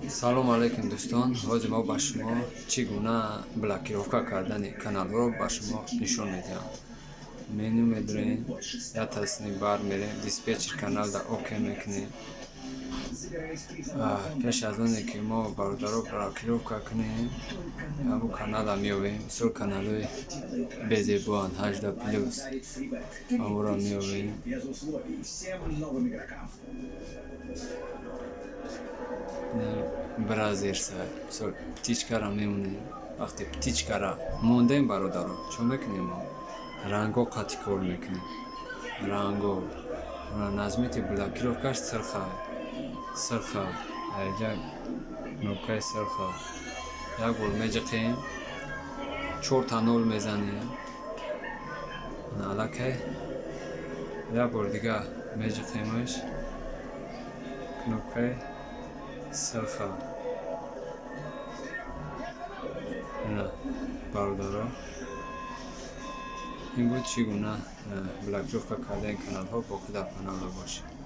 سلام علیکم دوستان. روز ما با شما چگونه بلاکировка کردن کانال رو با شما نشون میدم. منو میدارین یا تصمیم بر میرین دیسپچر کانال را اوکی میکنین. پیش از اون که ما برادر رو بلاکировка کنیم ابو کانال را میویم. سر کانال های بزیبان 18 پلوس ابو را میویم. برازر سر птичка را میمونیم. وقتی птичка را موندیم برادران چون میکنیم ما رنگو کاتیکول میکنیم. رنگو نظمیت بلاکировкаш сырха اینجا نوکای سرخه یک بار میجقیم 4 تا 0 میزنیم. الکی یک بار دیگه میجقیمش نوکای سرخه. نه برادرها این بود چگونه بلاکировка کردن کانال ها با خود در کانال باشید.